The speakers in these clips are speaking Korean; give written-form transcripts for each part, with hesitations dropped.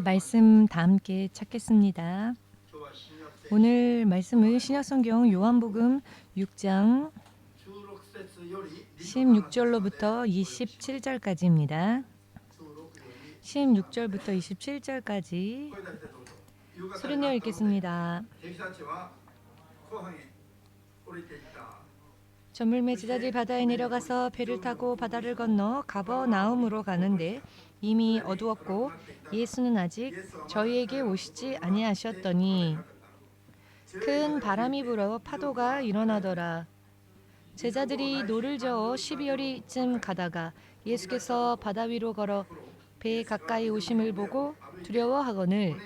말씀 다 함께 찾겠습니다. 오늘 말씀은 신약성경 요한복음 6장 16절로부터 27절까지입니다. 16절부터 27절까지 소리내어 읽겠습니다. 저물매 제자들이 바다에 내려가서 배를 타고 바다를 건너 가버나움으로 가는데 이미 어두웠고 예수는 아직 저희에게 오시지 아니하셨더니 큰 바람이 불어 파도가 일어나더라. 제자들이 노를 저어 12여리쯤 가다가 예수께서 바다 위로 걸어 배에 가까이 오심을 보고 두려워하거늘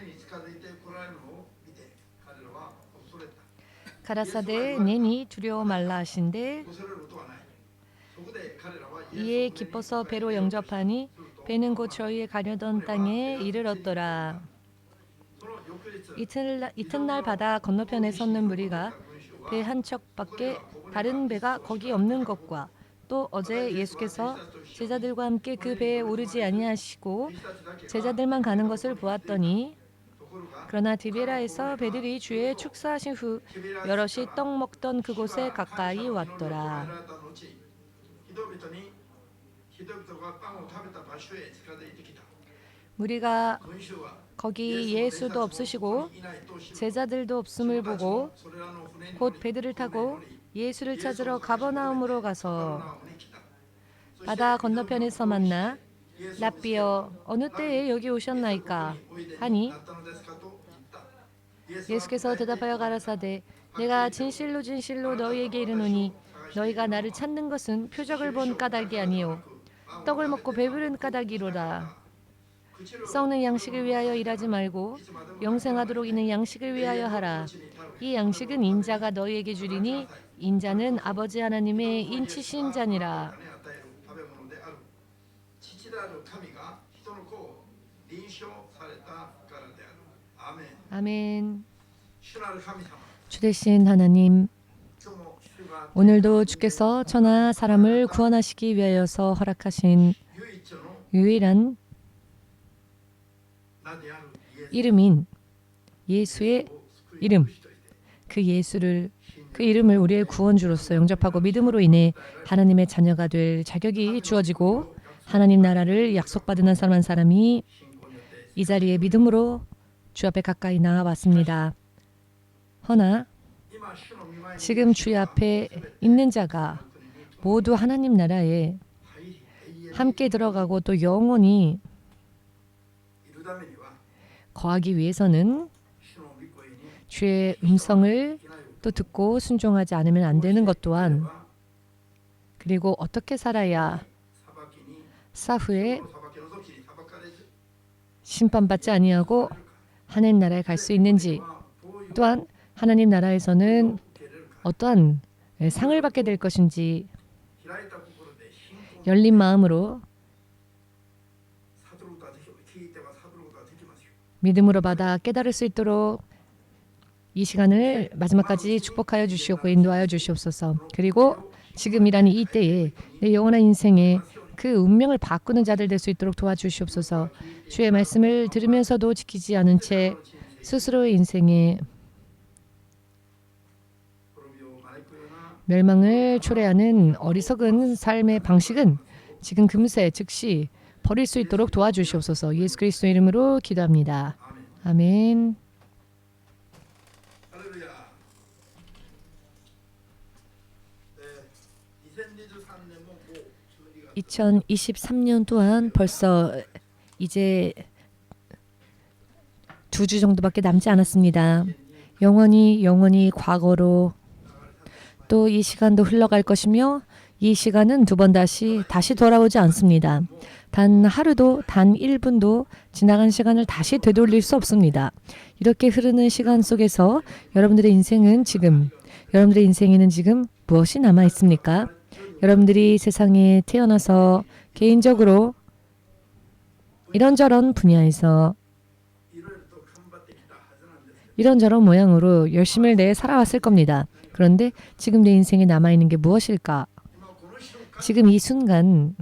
가라사대 내니 두려워 말라 하신대 이에 기뻐서 배로 영접하니 배는 곧 저희의 가려던 땅에 이르렀더라. 이튿날 바다 건너편에 섰는 무리가 배 한 척밖에 다른 배가 거기 없는 것과 또 어제 예수께서 제자들과 함께 그 배에 오르지 아니하시고 제자들만 가는 것을 보았더니 그러나 디베라에서 배들이 주의 축사하신 후 여럿이 떡 먹던 그곳에 가까이 왔더라. 무리가 거기 예수도 없으시고 제자들도 없음을 보고 곧 배들을 타고 예수를 찾으러 가버나움으로 가서 바다 건너편에서 만나 랍비여 어느 때에 여기 오셨나이까 하니 예수께서 대답하여 가라사대 내가 진실로 진실로 너희에게 이르노니 너희가 나를 찾는 것은 표적을 본 까닭이 아니요 떡을 먹고 배부른 까닭이로라. 썩는 양식을 위하여 일하지 말고 영생하도록 있는 양식을 위하여 하라. 이 양식은 인자가 너희에게 주리니 인자는 아버지 하나님의 인치신 자니라. 아멘. 주 되신 하나님, 오늘도 주께서 천하 사람을 구원하시기 위하여서 허락하신 유일한 이름인 예수의 이름, 그 이름을 우리의 구원주로서 영접하고 믿음으로 인해 하나님의 자녀가 될 자격이 주어지고 하나님 나라를 약속받은 한 사람 한 사람이 이 자리에 믿음으로 주 앞에 가까이 나아왔습니다. 허나 지금 주의 앞에 있는 자가 모두 하나님 나라에 함께 들어가고 또 영원히 거하기 위해서는 주의 음성을 또 듣고 순종하지 않으면 안 되는 것 또한 그리고 어떻게 살아야 사후에 심판받지 아니하고 하나님 나라에 갈 수 있는지 또한 하나님 나라에서는 어떠한 상을 받게 될 것인지 열린 마음으로 믿음으로 받아 깨달을 수 있도록 이 시간을 마지막까지 축복하여 주시옵고 인도하여 주시옵소서. 그리고 지금이라는 이 때에 내 영원한 인생에 그 운명을 바꾸는 자들 될 수 있도록 도와주시옵소서. 주의 말씀을 들으면서도 지키지 않은 채 스스로의 인생에 멸망을 초래하는 어리석은 삶의 방식은 지금 금세 즉시 버릴 수 있도록 도와주시옵소서. 예수 그리스도 이름으로 기도합니다. 아멘. 2023년 또한 벌써 이제 2주 정도밖에 남지 않았습니다. 영원히 과거로 또 이 시간도 흘러갈 것이며 이 시간은 두 번 다시 돌아오지 않습니다. 단 하루도 단 1분도 지나간 시간을 다시 되돌릴 수 없습니다. 이렇게 흐르는 시간 속에서 여러분들의 인생에는 지금 무엇이 남아 있습니까? 여러분들이 세상에 태어나서 개인적으로 이런저런 분야에서 이런저런 모양으로 열심을 내 살아왔을 겁니다. 그런데 지금 내 인생에 남아있는 게 무엇일까? 지금 이 순간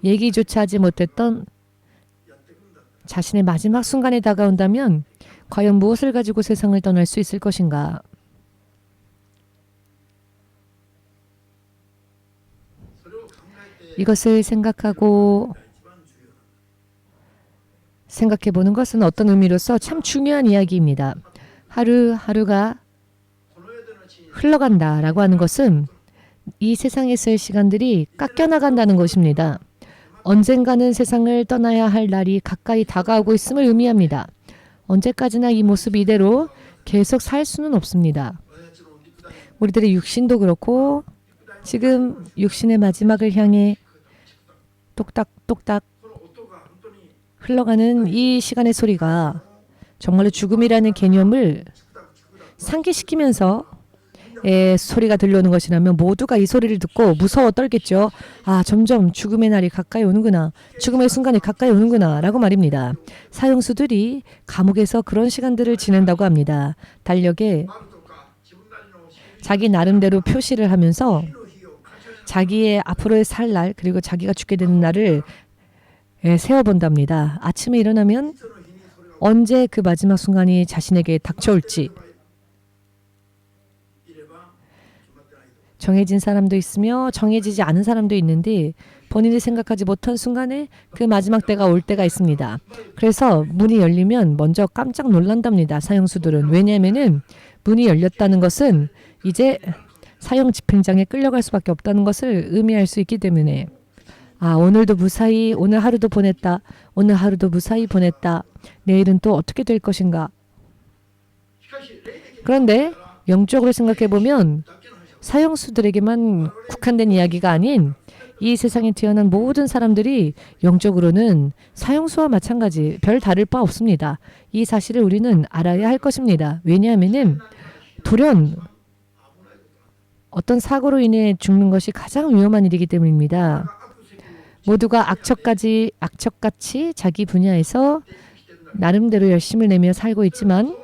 얘기조차 하지 못했던 자신의 마지막 순간에 다가온다면 과연 무엇을 가지고 세상을 떠날 수 있을 것인가? 이것을 생각해 보는 것은 어떤 의미로서 참 중요한 이야기입니다. 하루하루가 흘러간다라고 하는 것은 이 세상에서의 시간들이 깎여나간다는 것입니다. 언젠가는 세상을 떠나야 할 날이 가까이 다가오고 있음을 의미합니다. 언제까지나 이 모습 이대로 계속 살 수는 없습니다. 우리들의 육신도 그렇고 지금 육신의 마지막을 향해 똑딱똑딱 흘러가는 이 시간의 소리가 정말로 죽음이라는 개념을 상기시키면서 소리가 들려오는 것이라면 모두가 이 소리를 듣고 무서워 떨겠죠. 아, 점점 죽음의 날이 가까이 오는구나. 죽음의 순간이 가까이 오는구나 라고 말입니다. 사형수들이 감옥에서 그런 시간들을 지낸다고 합니다. 달력에 자기 나름대로 표시를 하면서 자기의 앞으로의 살 날 그리고 자기가 죽게 되는 날을 세워본답니다. 아침에 일어나면 언제 그 마지막 순간이 자신에게 닥쳐올지 정해진 사람도 있으며 정해지지 않은 사람도 있는데 본인이 생각하지 못한 순간에 그 마지막 때가 올 때가 있습니다. 그래서 문이 열리면 먼저 깜짝 놀란답니다. 사형수들은. 왜냐하면 문이 열렸다는 것은 이제 사형 집행장에 끌려갈 수밖에 없다는 것을 의미할 수 있기 때문에 아, 오늘도 무사히 오늘 하루도 보냈다. 오늘 하루도 무사히 보냈다. 내일은 또 어떻게 될 것인가. 그런데 영적으로 생각해 보면 사형수들에게만 국한된 이야기가 아닌 이 세상에 태어난 모든 사람들이 영적으로는 사형수와 마찬가지 별 다를 바 없습니다. 이 사실을 우리는 알아야 할 것입니다. 왜냐하면 돌연 어떤 사고로 인해 죽는 것이 가장 위험한 일이기 때문입니다. 모두가 악척같이 자기 분야에서 나름대로 열심을 내며 살고 있지만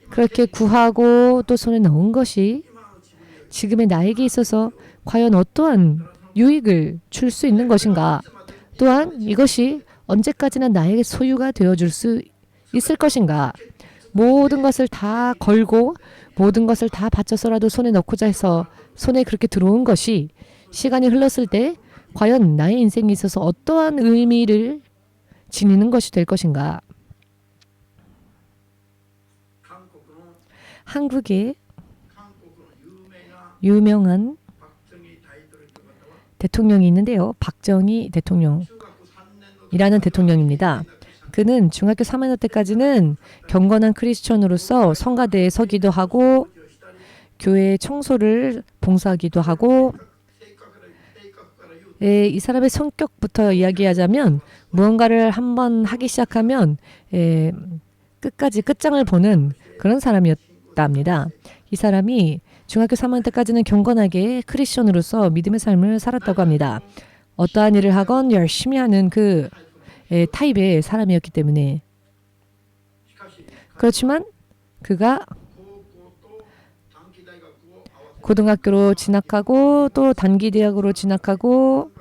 그렇게 구하고 또 손에 넣은 것이 지금의 나에게 있어서 과연 어떠한 유익을 줄 수 있는 것인가? 또한 이것이 언제까지나 나에게 소유가 되어줄 수 있을 것인가? 모든 것을 다 걸고 모든 것을 다 바쳐서라도 손에 넣고자 해서 손에 그렇게 들어온 것이 시간이 흘렀을 때 과연 나의 인생에 있어서 어떠한 의미를 지니는 것이 될 것인가? 한국의 유명한 대통령이 있는데요. 박정희 대통령이라는 대통령입니다. 그는 중학교 3학년 때까지는 경건한 크리스천으로서 성가대에 서기도 하고 교회 청소를 봉사하기도 하고 이 사람의 성격부터 이야기하자면 무언가를 한번 하기 시작하면 끝까지 끝장을 보는 그런 사람이었답니다. 이 사람이 중학교 3학년 때까지는 경건하게 크리스천으로서 믿음의 삶을 살았다고 합니다. 어떠한 일을 하건 열심히 하는 그 타입의 사람이었기 때문에 그렇지만 그가 고등학교로 진학하고 또 단기대학으로 진학하고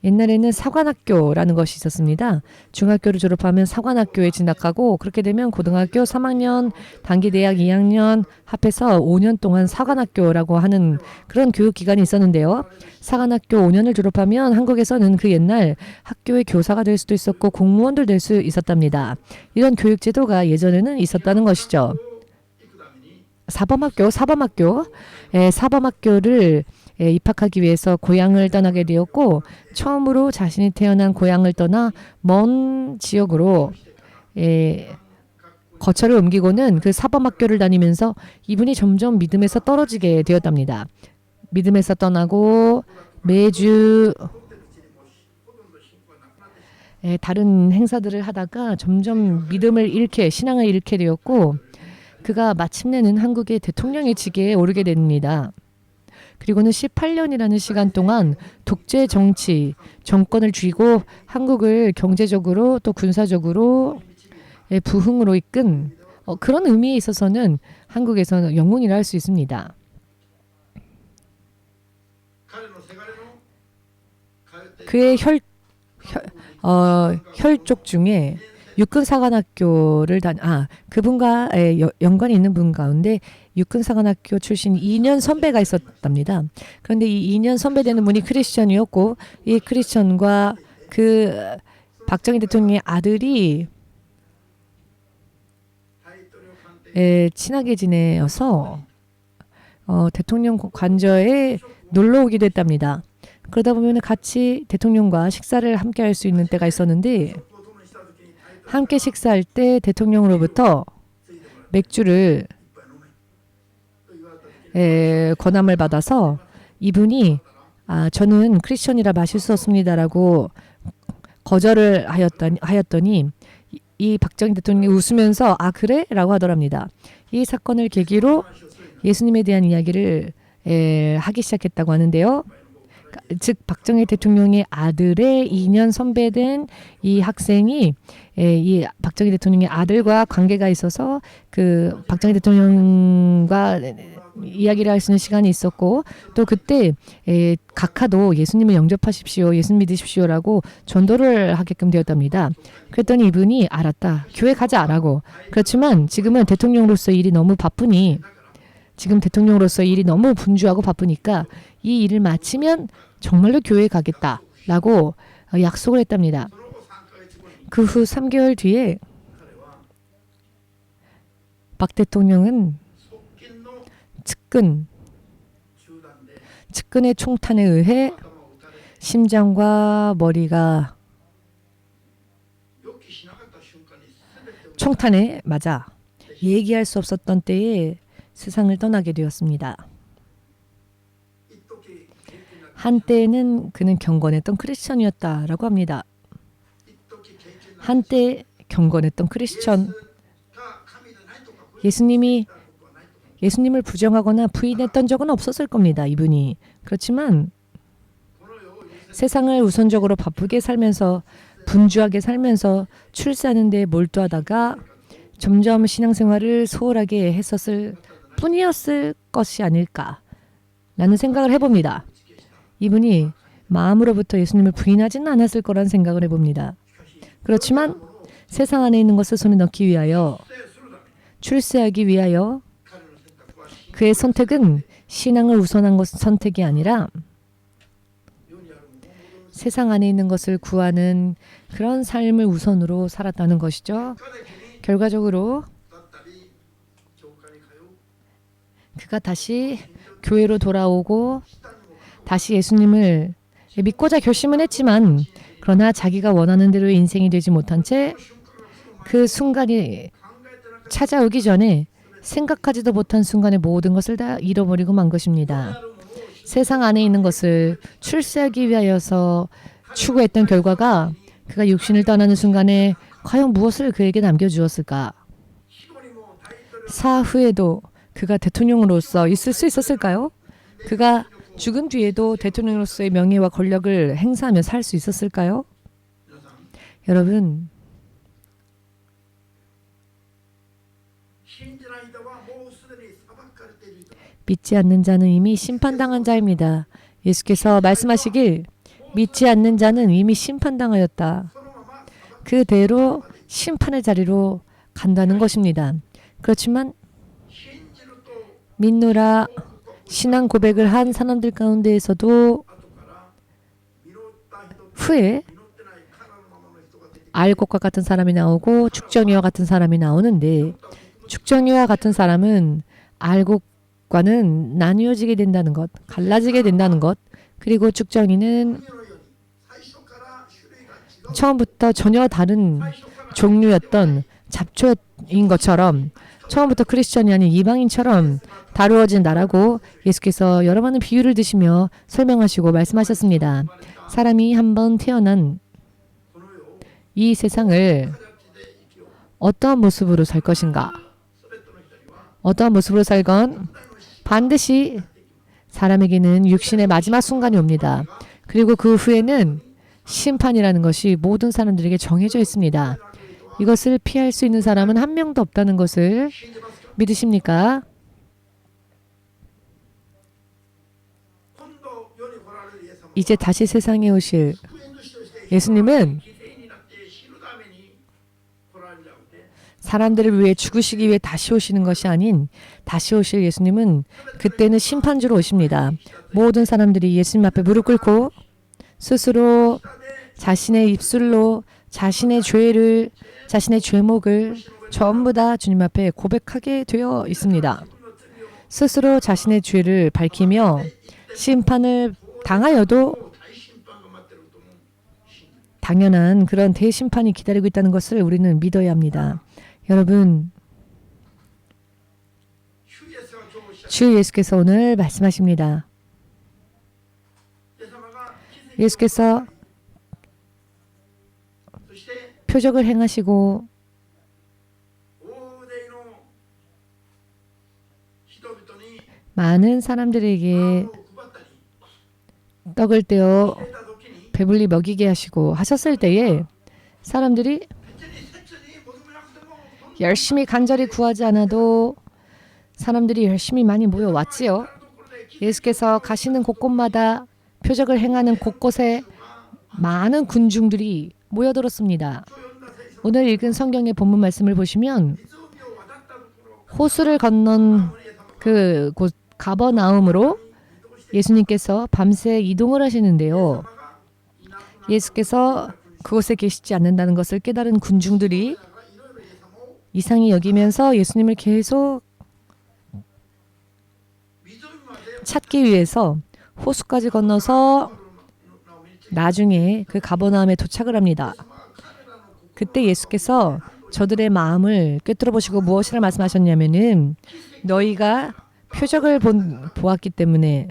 옛날에는 사관학교라는 것이 있었습니다. 중학교를 졸업하면 사관학교에 진학하고 그렇게 되면 고등학교 3학년, 단기대학 2학년 합해서 5년 동안 사관학교라고 하는 그런 교육기관이 있었는데요. 사관학교 5년을 졸업하면 한국에서는 그 옛날 학교의 교사가 될 수도 있었고 공무원들 될 수 있었답니다. 이런 교육제도가 예전에는 있었다는 것이죠. 사범학교를 입학하기 위해서 고향을 떠나게 되었고 처음으로 자신이 태어난 고향을 떠나 먼 지역으로 거처를 옮기고는 그 사범학교를 다니면서 이분이 점점 믿음에서 떨어지게 되었답니다. 믿음에서 떠나고 매주 다른 행사들을 하다가 점점 신앙을 잃게 되었고 그가 마침내는 한국의 대통령의 직에 오르게 됩니다. 그리고는 18년이라는 시간 동안 독재 정권을 쥐고 한국을 경제적으로 또 군사적으로 부흥으로 이끈 그런 의미에 있어서는 한국에서는 영웅이라 할 수 있습니다. 그의 혈족 중에 육군사관학교를 그분과 연관이 있는 분 가운데 육군사관학교 출신 2년 선배가 있었답니다. 그런데 이 2년 선배 되는 분이 크리스천이었고 이 크리스천과 그 박정희 대통령의 아들이 친하게 지내어서 대통령 관저에 놀러 오기도 했답니다. 그러다 보면 같이 대통령과 식사를 함께 할 수 있는 때가 있었는데 함께 식사할 때 대통령으로부터 맥주를 권함을 받아서 이분이 저는 크리스천이라 마실 수 없습니다라고 거절을 하였더니 이 박정희 대통령이 웃으면서 그래? 라고 하더랍니다. 이 사건을 계기로 예수님에 대한 이야기를 하기 시작했다고 하는데요. 즉 박정희 대통령의 아들의 2년 선배된 이 학생이 이 박정희 대통령의 아들과 관계가 있어서 그 박정희 대통령과 이야기를 할 수 있는 시간이 있었고 또 그때 각하도 예수님을 영접하십시오. 예수님 믿으십시오라고 전도를 하게끔 되었답니다. 그랬더니 이분이 알았다. 교회 가자라고. 그렇지만 지금은 대통령으로서 일이 너무 바쁘니 지금 대통령으로서 일이 너무 분주하고 바쁘니까 이 일을 마치면 정말로 교회에 가겠다라고 약속을 했답니다. 그 후 3개월 뒤에 박 대통령은 측근의 총탄에 의해 심장과 머리가 총탄에 맞아 얘기할 수 없었던 때에 세상을 떠나게 되었습니다. 한때는 그는 경건했던 크리스천이었다라고 합니다. 한때 경건했던 크리스천. 예수님을 부정하거나 부인했던 적은 없었을 겁니다. 이분이. 그렇지만 세상을 우선적으로 바쁘게 살면서 분주하게 살면서 출세하는 데 몰두하다가 점점 신앙생활을 소홀하게 했었을 뿐이었을 것이 아닐까라는 생각을 해봅니다. 이분이 마음으로부터 예수님을 부인하지는 않았을 거란 생각을 해봅니다. 그렇지만 세상 안에 있는 것을 손에 넣기 위하여 출세하기 위하여 그의 선택은 신앙을 우선한 선택이 아니라 세상 안에 있는 것을 구하는 그런 삶을 우선으로 살았다는 것이죠. 결과적으로 그가 다시 교회로 돌아오고 다시 예수님을 믿고자 결심은 했지만 그러나 자기가 원하는 대로의 인생이 되지 못한 채 그 순간이 찾아오기 전에 생각하지도 못한 순간에 모든 것을 다 잃어버리고 만 것입니다. 세상 안에 있는 것을 출세하기 위하여서 추구했던 결과가 그가 육신을 떠나는 순간에 과연 무엇을 그에게 남겨주었을까? 사후에도 그가 대통령으로서 있을 수 있었을까요? 그가 죽은 뒤에도 대통령으로서의 명예와 권력을 행사하며 살 수 있었을까요? 여러분, 믿지 않는 자는 이미 심판당한 자입니다. 예수께서 말씀하시길 믿지 않는 자는 이미 심판당하였다. 그대로 심판의 자리로 간다는 것입니다. 그렇지만 믿노라 신앙 고백을 한 사람들 가운데에서도 후에 알 것과 같은 사람이 나오고 죽정이와 같은 사람이 나오는데 죽정이와 같은 사람은 알 것과는 나뉘어지게 된다는 것, 갈라지게 된다는 것, 그리고 죽정이는 처음부터 전혀 다른 종류였던 잡초인 것처럼 처음부터 크리스천이 아닌 이방인처럼 다루어진다라고 예수께서 여러 많은 비유를 드시며 설명하시고 말씀하셨습니다. 사람이 한번 태어난 이 세상을 어떠한 모습으로 살 것인가? 어떠한 모습으로 살건 반드시 사람에게는 육신의 마지막 순간이 옵니다. 그리고 그 후에는 심판이라는 것이 모든 사람들에게 정해져 있습니다. 이것을 피할 수 있는 사람은 한 명도 없다는 것을 믿으십니까? 이제 다시 세상에 오실 예수님은 사람들을 위해 죽으시기 위해 다시 오시는 것이 아닌 다시 오실 예수님은 그때는 심판주로 오십니다. 모든 사람들이 예수님 앞에 무릎 꿇고 스스로 자신의 입술로 자신의 죄를, 자신의 죄목을 전부 다 주님 앞에 고백하게 되어 있습니다. 스스로 자신의 죄를 밝히며 심판을 당하여도 당연한 그런 대심판이 기다리고 있다는 것을 우리는 믿어야 합니다. 여러분, 주 예수께서 오늘 말씀하십니다. 예수께서 표적을 행하시고 많은 사람들에게 떡을 떼어 배불리 먹이게 하시고 하셨을 때에 사람들이 열심히 간절히 구하지 않아도 사람들이 열심히 많이 모여왔지요. 예수께서 가시는 곳곳마다 표적을 행하는 곳곳에 많은 군중들이 모여들었습니다. 오늘 읽은 성경의 본문 말씀을 보시면 호수를 건넌 그 곳 가버나움으로 예수님께서 밤새 이동을 하시는데요. 예수께서 그곳에 계시지 않는다는 것을 깨달은 군중들이 이상히 여기면서 예수님을 계속 찾기 위해서 호수까지 건너서 나중에 그 가버나움에 도착을 합니다. 그때 예수께서 저들의 마음을 꿰뚫어 보시고 무엇이라 말씀하셨냐면은 너희가 표적을 보았기 때문에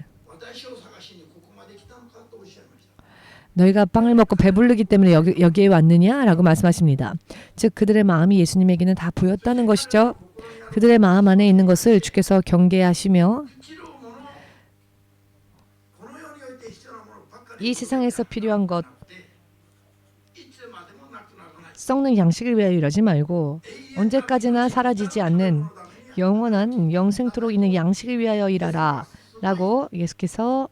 너희가 빵을 먹고 배부르기 때문에 여기에 왔느냐라고 말씀하십니다. 즉 그들의 마음이 예수님에게는 다 보였다는 것이죠. 그들의 마음 안에 있는 것을 주께서 경계하시며 이 세상에서 필요한 것, 썩는 양식을 위하여 이러지 말고 언제까지나 사라지지 않는 영원한 영생토록 있는 양식을 위하여 일하라 라고 예수께서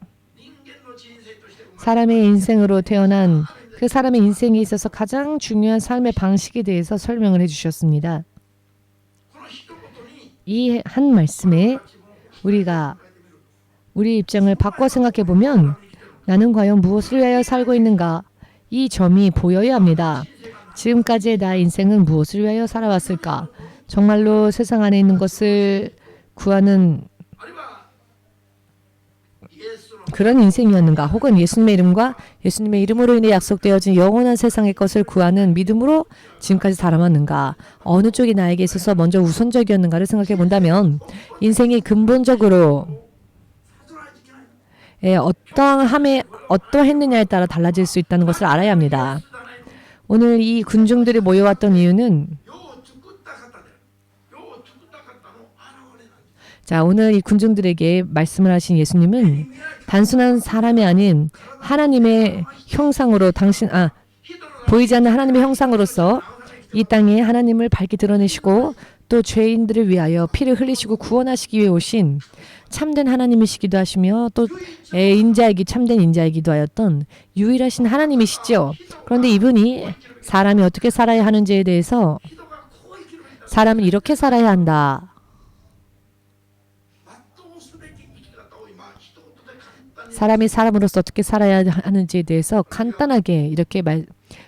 사람의 인생으로 태어난 그 사람의 인생에 있어서 가장 중요한 삶의 방식에 대해서 설명을 해주셨습니다. 이 한 말씀에 우리가 우리 입장을 바꿔 생각해 보면 나는 과연 무엇을 위하여 살고 있는가? 이 점이 보여야 합니다. 지금까지의 나의 인생은 무엇을 위하여 살아왔을까? 정말로 세상 안에 있는 것을 구하는 그런 인생이었는가? 혹은 예수님의 이름과 예수님의 이름으로 인해 약속되어진 영원한 세상의 것을 구하는 믿음으로 지금까지 살아왔는가? 어느 쪽이 나에게 있어서 먼저 우선적이었는가를 생각해 본다면 인생이 근본적으로 어떠했느냐에 따라 달라질 수 있다는 것을 알아야 합니다. 오늘 이 군중들이 모여왔던 이유는 자, 오늘 이 군중들에게 말씀을 하신 예수님은 단순한 사람이 아닌 하나님의 형상으로 보이지 않는 하나님의 형상으로서 이 땅에 하나님을 밝게 드러내시고 또 죄인들을 위하여 피를 흘리시고 구원하시기 위해 오신 참된 하나님이시기도 하시며 또 참된 인자이기도 하였던 유일하신 하나님이시죠. 그런데 이분이 사람이 어떻게 살아야 하는지에 대해서 사람은 이렇게 살아야 한다. 사람이 사람으로서 어떻게 살아야 하는지에 대해서 간단하게 이렇게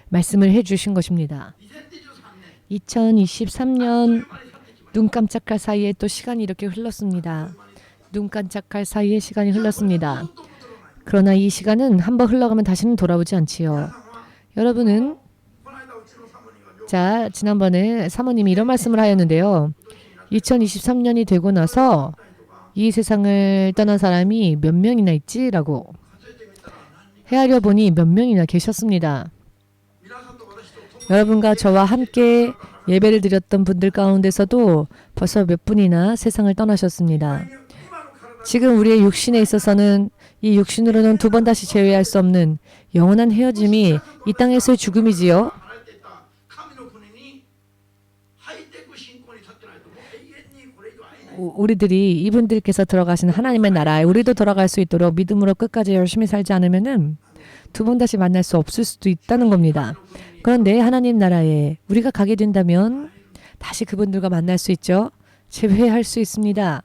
말씀을 해주신 것입니다. 2023년 눈 깜짝할 사이에 또 시간이 이렇게 흘렀습니다. 눈 깜짝할 사이에 시간이 흘렀습니다. 그러나 이 시간은 한번 흘러가면 다시는 돌아오지 않지요. 여러분은 자, 지난번에 사모님이 이런 말씀을 하였는데요. 2023년이 되고 나서 이 세상을 떠난 사람이 몇 명이나 있지라고 헤아려 보니 몇 명이나 계셨습니다. 여러분과 저와 함께 예배를 드렸던 분들 가운데서도 벌써 몇 분이나 세상을 떠나셨습니다. 지금 우리의 육신에 있어서는 이 육신으로는 두 번 다시 재회할 수 없는 영원한 헤어짐이 이 땅에서의 죽음이지요. 우리들이 이분들께서 들어가신 하나님의 나라에 우리도 들어갈 수 있도록 믿음으로 끝까지 열심히 살지 않으면은 두 번 다시 만날 수 없을 수도 있다는 겁니다. 그런데 하나님 나라에 우리가 가게 된다면 다시 그분들과 만날 수 있죠. 재회할 수 있습니다.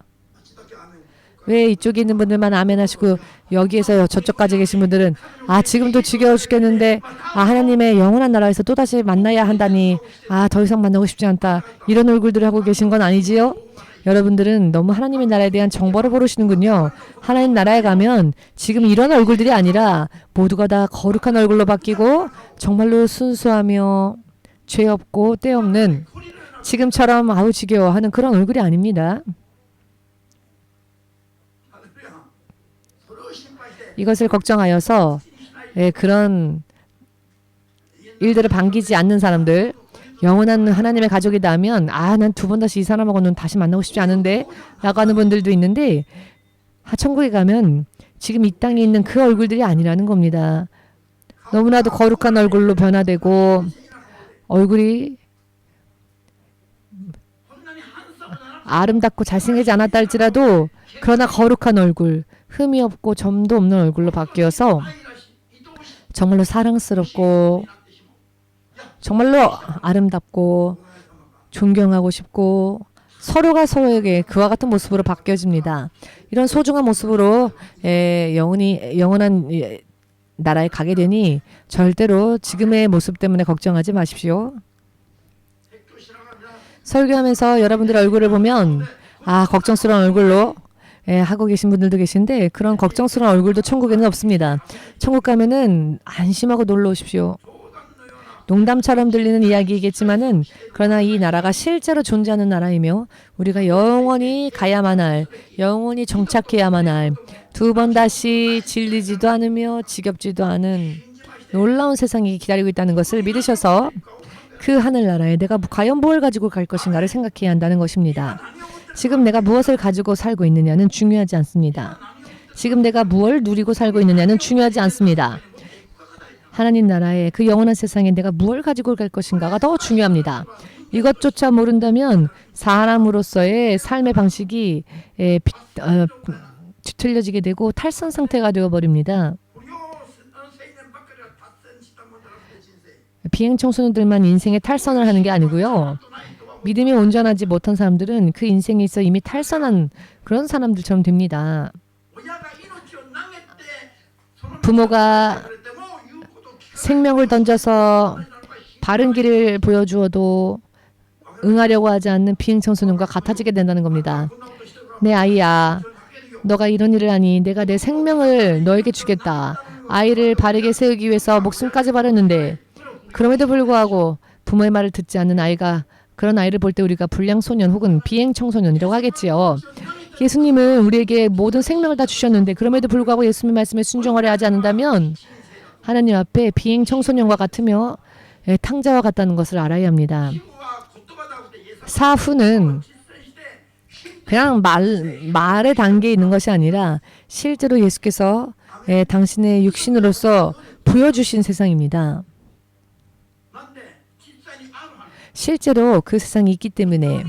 왜 이쪽에 있는 분들만 아멘 하시고 여기에서 저쪽까지 계신 분들은 지금도 지겨워 죽겠는데 하나님의 영원한 나라에서 또다시 만나야 한다니 더 이상 만나고 싶지 않다. 이런 얼굴들을 하고 계신 건 아니지요? 여러분들은 너무 하나님의 나라에 대한 정보를 모르시는군요. 하나님 나라에 가면 지금 이런 얼굴들이 아니라 모두가 다 거룩한 얼굴로 바뀌고 정말로 순수하며 죄 없고 때 없는 지금처럼 아우 지겨워 하는 그런 얼굴이 아닙니다. 이것을 걱정하여서 그런 일들을 반기지 않는 사람들, 영원한 하나님의 가족이다 하면 난 두 번 다시 이 사람하고는 다시 만나고 싶지 않은데 라고 하는 분들도 있는데 천국에 가면 지금 이 땅에 있는 그 얼굴들이 아니라는 겁니다. 너무나도 거룩한 얼굴로 변화되고 얼굴이 아름답고 잘생기지 않았다 할지라도 그러나 거룩한 얼굴, 흠이 없고 점도 없는 얼굴로 바뀌어서 정말로 사랑스럽고 정말로 아름답고 존경하고 싶고 서로가 서로에게 그와 같은 모습으로 바뀌어집니다. 이런 소중한 모습으로 영원한 나라에 가게 되니 절대로 지금의 모습 때문에 걱정하지 마십시오. 설교하면서 여러분들의 얼굴을 보면 걱정스러운 얼굴로 하고 계신 분들도 계신데 그런 걱정스러운 얼굴도 천국에는 없습니다. 천국 가면은 안심하고 놀러 오십시오. 농담처럼 들리는 이야기이겠지만은 그러나 이 나라가 실제로 존재하는 나라이며 우리가 영원히 가야만 할, 영원히 정착해야만 할, 두 번 다시 질리지도 않으며 지겹지도 않은 놀라운 세상이 기다리고 있다는 것을 믿으셔서 그 하늘나라에 내가 과연 뭘 가지고 갈 것인가를 생각해야 한다는 것입니다. 지금 내가 무엇을 가지고 살고 있느냐는 중요하지 않습니다. 지금 내가 무엇을 누리고 살고 있느냐는 중요하지 않습니다. 하나님 나라에 그 영원한 세상에 내가 무엇을 가지고 갈 것인가가 더 중요합니다. 이것조차 모른다면 사람으로서의 삶의 방식이 뒤틀려지게 되고 탈선 상태가 되어버립니다. 비행 청소년들만 인생에 탈선을 하는 게 아니고요. 믿음이 온전하지 못한 사람들은 그 인생에 있어 이미 탈선한 그런 사람들처럼 됩니다. 부모가 생명을 던져서 바른 길을 보여주어도 응하려고 하지 않는 비행 청소년과 같아지게 된다는 겁니다. 내 아이야, 너가 이런 일을 하니 내가 내 생명을 너에게 주겠다. 아이를 바르게 세우기 위해서 목숨까지 바르는데 그럼에도 불구하고 부모의 말을 듣지 않는 아이가 그런 아이를 볼 때 우리가 불량 소년 혹은 비행 청소년이라고 하겠지요. 예수님은 우리에게 모든 생명을 다 주셨는데 그럼에도 불구하고 예수님의 말씀에 순종하려 하지 않는다면 하나님 앞에 비행 청소년과 같으며 탕자와 같다는 것을 알아야 합니다. 사후는 그냥 말의 단계에 있는 것이 아니라 실제로 예수께서 당신의 육신으로서 보여주신 세상입니다. 실제로 그 세상이 있기 때문에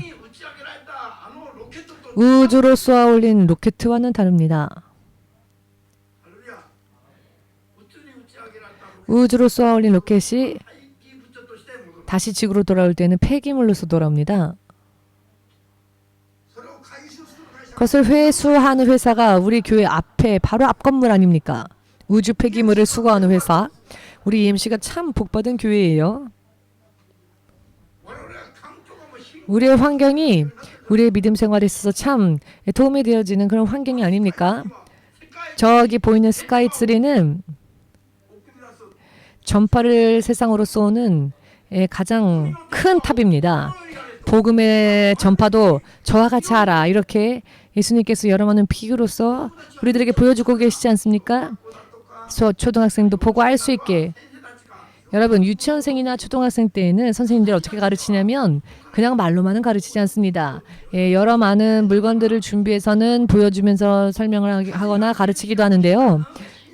우주로 쏘아 올린 로켓와는 다릅니다. 우주로 쏘아 올린 로켓이 다시 지구로 돌아올 때는 폐기물로서 돌아옵니다. 그것을 회수하는 회사가 우리 교회 앞에 바로 앞 건물 아닙니까? 우주 폐기물을 수거하는 회사. 우리 EMC가 참 복받은 교회예요. 우리의 환경이 우리의 믿음 생활에 있어서 참 도움이 되어지는 그런 환경이 아닙니까? 저기 보이는 스카이트리는 전파를 세상으로 쏘는 가장 큰 탑입니다. 복음의 전파도 저와 같이 하라. 이렇게 예수님께서 여러 많은 비유로서 우리들에게 보여주고 계시지 않습니까? 초등학생도 보고 알 수 있게. 여러분 유치원생이나 초등학생 때에는 선생님들이 어떻게 가르치냐면 그냥 말로만은 가르치지 않습니다. 여러 많은 물건들을 준비해서는 보여주면서 설명을 하거나 가르치기도 하는데요.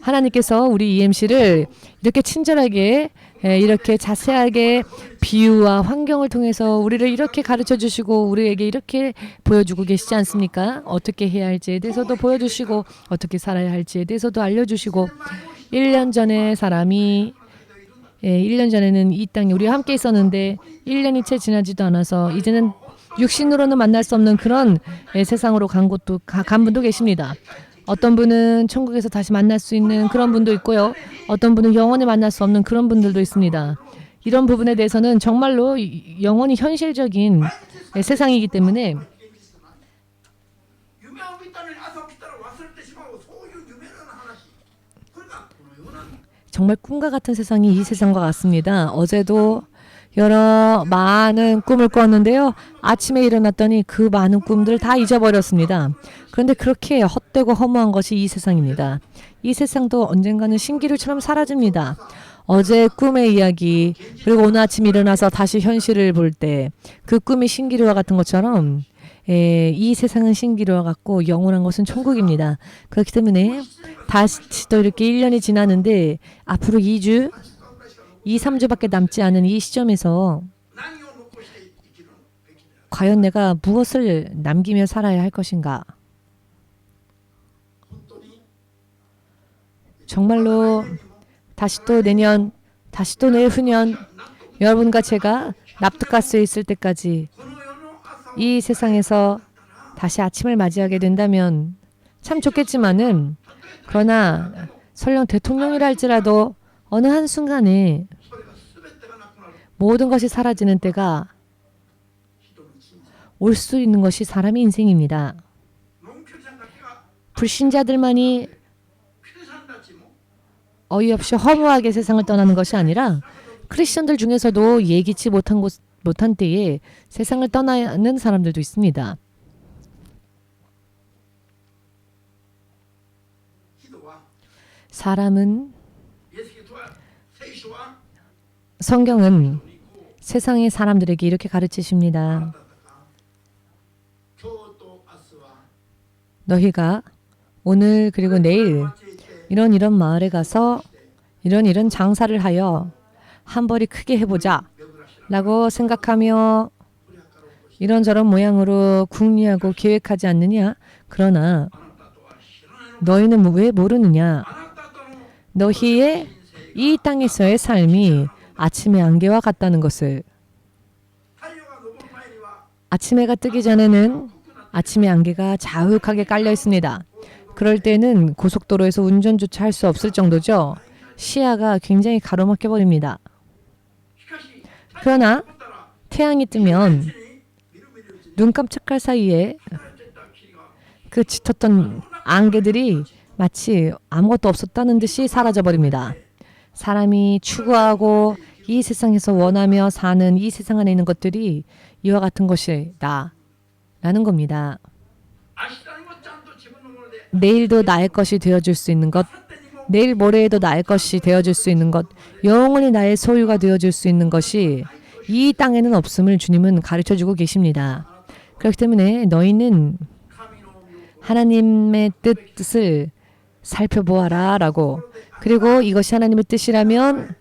하나님께서 우리 EMC를 이렇게 친절하게 이렇게 자세하게 비유와 환경을 통해서 우리를 이렇게 가르쳐 주시고 우리에게 이렇게 보여주고 계시지 않습니까? 어떻게 해야 할지에 대해서도 보여주시고 어떻게 살아야 할지에 대해서도 알려주시고 1년 전에 사람이 1년 전에는 이 땅에 우리와 함께 있었는데 1년이 채 지나지도 않아서 이제는 육신으로는 만날 수 없는 그런 세상으로 간 분도 계십니다. 어떤 분은 천국에서 다시 만날 수 있는 그런 분도 있고요. 어떤 분은 영원히 만날 수 없는 그런 분들도 있습니다. 이런 부분에 대해서는 정말로 영원히 현실적인 세상이기 때문에 정말 꿈과 같은 세상이 이 세상과 같습니다. 어제도 여러 많은 꿈을 꿨는데요. 아침에 일어났더니 그 많은 꿈들 다 잊어버렸습니다. 그런데 그렇게 헛되고 허무한 것이 이 세상입니다. 이 세상도 언젠가는 신기루처럼 사라집니다. 어제 꿈의 이야기 그리고 오늘 아침 일어나서 다시 현실을 볼 때 그 꿈이 신기루와 같은 것처럼 이 세상은 신기루와 같고 영원한 것은 천국입니다. 그렇기 때문에 다시 또 이렇게 1년이 지나는데 앞으로 2주 3주밖에 남지 않은 이 시점에서 과연 내가 무엇을 남기며 살아야 할 것인가? 정말로 다시 또 내년, 다시 또 내후년 여러분과 제가 납득할 수 있을 때까지 이 세상에서 다시 아침을 맞이하게 된다면 참 좋겠지만은 그러나 설령 대통령이라 할지라도 어느 한순간에 모든 것이 사라지는 때가 올 수 있는 것이 사람의 인생입니다. 불신자들만이 어이없이 허무하게 세상을 떠나는 것이 아니라 크리스천들 중에서도 예기치 못한 때에 세상을 떠나는 사람들도 있습니다. 사람은 성경은 세상의 사람들에게 이렇게 가르치십니다. 너희가 오늘 그리고 내일 이런 마을에 가서 이런 장사를 하여 한 벌이 크게 해보자 라고 생각하며 이런저런 모양으로 궁리하고 계획하지 않느냐? 그러나 너희는 왜 모르느냐? 너희의 이 땅에서의 삶이 아침의 안개와 같다는 것을. 아침 해가 뜨기 전에는 아침의 안개가 자욱하게 깔려 있습니다. 그럴 때는 고속도로에서 운전조차 할 수 없을 정도죠. 시야가 굉장히 가로막혀 버립니다. 그러나 태양이 뜨면 눈 깜짝할 사이에 그 짙었던 안개들이 마치 아무것도 없었다는 듯이 사라져 버립니다. 사람이 추구하고 이 세상에서 원하며 사는 이 세상 안에 있는 것들이 이와 같은 것이다 라는 겁니다. 내일도 나의 것이 되어줄 수 있는 것, 내일 모레에도 나의 것이 되어줄 수 있는 것, 영원히 나의 소유가 되어줄 수 있는 것이 이 땅에는 없음을 주님은 가르쳐주고 계십니다. 그렇기 때문에 너희는 하나님의 뜻을 살펴보아라 라고, 그리고 이것이 하나님의 뜻이라면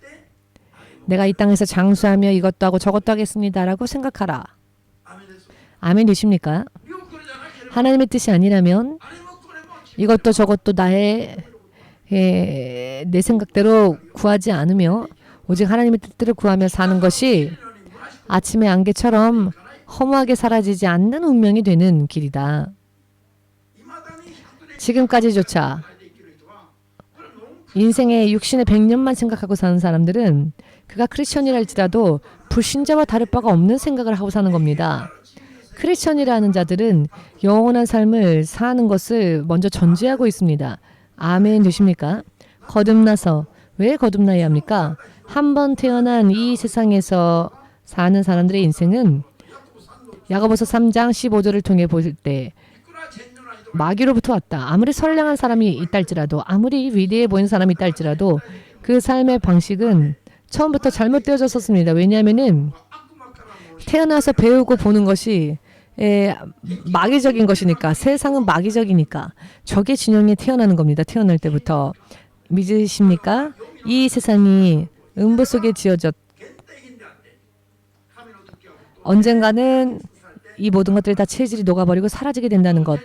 내가 이 땅에서 장수하며 이것도 하고 저것도 하겠습니다 라고 생각하라. 아멘 되십니까? 하나님의 뜻이 아니라면 이것도 저것도 내 생각대로 구하지 않으며 오직 하나님의 뜻대로 구하며 사는 것이 아침의 안개처럼 허무하게 사라지지 않는 운명이 되는 길이다. 지금까지조차 인생의 육신의 100년만 생각하고 사는 사람들은 그가 크리스천이라 할지라도 불신자와 다를 바가 없는 생각을 하고 사는 겁니다. 크리스천이라는 자들은 영원한 삶을 사는 것을 먼저 전제하고 있습니다. 아멘 되십니까? 거듭나서 왜 거듭나야 합니까? 한 번 태어난 이 세상에서 사는 사람들의 인생은 야고보서 3장 15절을 통해 볼 때 마귀로부터 왔다. 아무리 선량한 사람이 있다 할지라도, 아무리 위대해 보이는 사람이 있다 할지라도 그 삶의 방식은 처음부터 잘못되어졌었습니다. 왜냐하면은 태어나서 배우고 보는 것이 마귀적인 것이니까, 세상은 마귀적이니까 적의 진영에 태어나는 겁니다. 태어날 때부터. 믿으십니까? 이 세상이 음부 속에 지어졌 언젠가는 이 모든 것들이 다 체질이 녹아버리고 사라지게 된다는 것.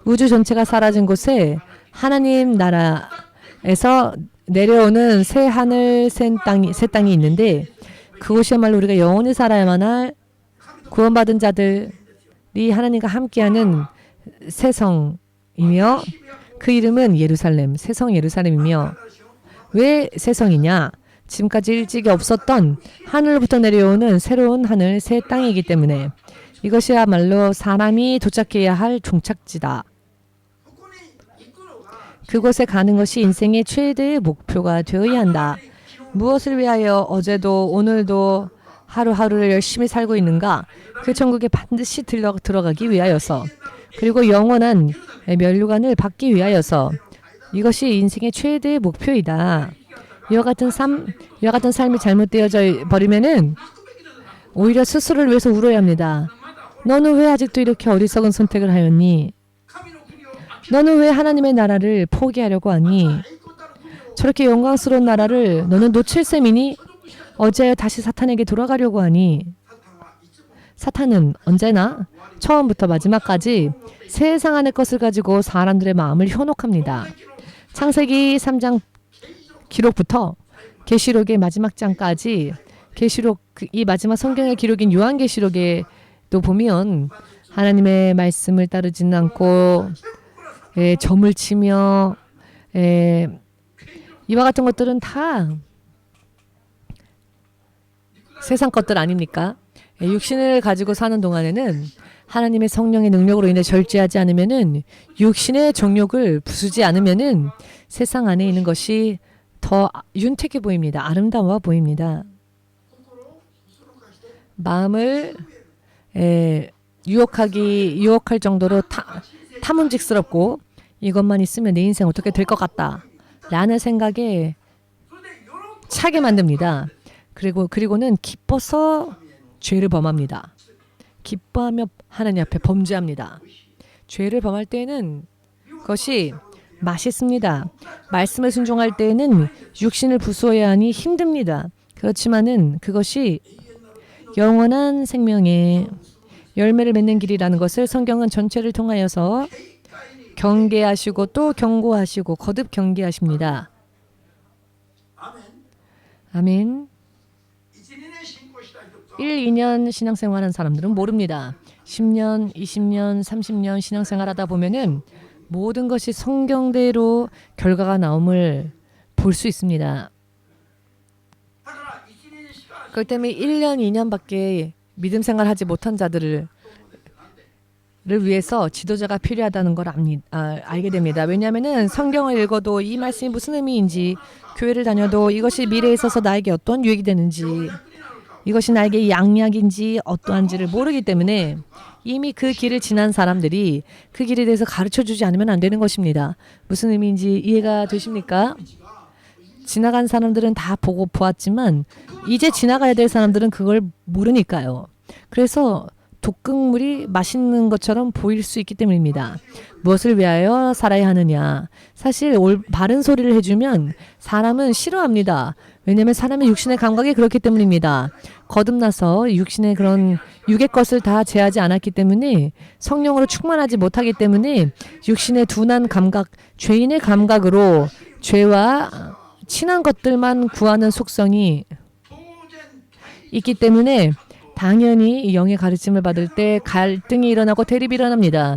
우주 전체가 사라진 곳에 하나님 나라에서 내려오는 새 하늘, 새 땅이 있는데 그곳이야말로 우리가 영원히 살아야만 할 구원받은 자들이 하나님과 함께하는 새 성이며 그 이름은 예루살렘, 새 성 예루살렘이며 왜 새 성이냐? 지금까지 일찍이 없었던 하늘로부터 내려오는 새로운 하늘, 새 땅이기 때문에 이것이야말로 사람이 도착해야 할 종착지다. 그곳에 가는 것이 인생의 최대의 목표가 되어야 한다. 무엇을 위하여 어제도 오늘도 하루하루를 열심히 살고 있는가? 그 천국에 반드시 들어가기 위하여서 그리고 영원한 면류관을 받기 위하여서 이것이 인생의 최대의 목표이다. 이와 같은 삶이 잘못되어져 버리면은 오히려 스스로를 위해서 울어야 합니다. 너는 왜 아직도 이렇게 어리석은 선택을 하였니? 너는 왜 하나님의 나라를 포기하려고 하니? 저렇게 영광스러운 나라를 너는 놓칠 셈이니? 어제 다시 사탄에게 돌아가려고 하니? 사탄은 언제나 처음부터 마지막까지 세상 안의 것을 가지고 사람들의 마음을 현혹합니다. 창세기 3장 기록부터 계시록의 마지막 장까지 계시록 이 마지막 성경의 기록인 요한계시록에도 보면 하나님의 말씀을 따르지는 않고 점을 치며 이와 같은 것들은 다 세상 것들 아닙니까? 육신을 가지고 사는 동안에는 하나님의 성령의 능력으로 인해 절제하지 않으면은 육신의 정욕을 부수지 않으면은 세상 안에 있는 것이 더 윤택해 보입니다. 아름다워 보입니다. 마음을 유혹할 정도로 탐험직스럽고 이것만 있으면 내 인생 어떻게 될 것 같다 라는 생각에 차게 만듭니다. 그리고는 기뻐서 죄를 범합니다. 기뻐하며 하나님 앞에 범죄합니다. 죄를 범할 때에는 그것이 맛있습니다. 말씀을 순종할 때에는 육신을 부수어야 하니 힘듭니다. 그렇지만은 그것이 영원한 생명의 열매를 맺는 길이라는 것을 성경은 전체를 통하여서 경계하시고 또 경고하시고 거듭 경계하십니다. 아멘. 1, 2년 신앙생활하는 사람들은 모릅니다. 10년, 20년, 30년 신앙생활하다 보면은 모든 것이 성경대로 결과가 나옴을 볼 수 있습니다. 그렇기 때문에 1년, 2년밖에 믿음 생활하지 못한 자들을 위해서 지도자가 필요하다는 걸 알게 됩니다. 왜냐하면 성경을 읽어도 이 말씀이 무슨 의미인지, 교회를 다녀도 이것이 미래에 있어서 나에게 어떤 유익이 되는지, 이것이 나에게 양약인지 어떠한지를 모르기 때문에 이미 그 길을 지난 사람들이 그 길에 대해서 가르쳐주지 않으면 안 되는 것입니다. 무슨 의미인지 이해가 되십니까? 지나간 사람들은 다 보고 보았지만 이제 지나가야 될 사람들은 그걸 모르니까요. 그래서 독극물이 맛있는 것처럼 보일 수 있기 때문입니다. 무엇을 위하여 살아야 하느냐. 사실 바른 소리를 해주면 사람은 싫어합니다. 왜냐하면 사람의 육신의 감각이 그렇기 때문입니다. 거듭나서 육신의 그런 육의 것을 다 제하지 않았기 때문에 성령으로 충만하지 못하기 때문에 육신의 둔한 감각, 죄인의 감각으로 죄와 친한 것들만 구하는 속성이 있기 때문에 당연히 영의 가르침을 받을 때 갈등이 일어나고 대립이 일어납니다.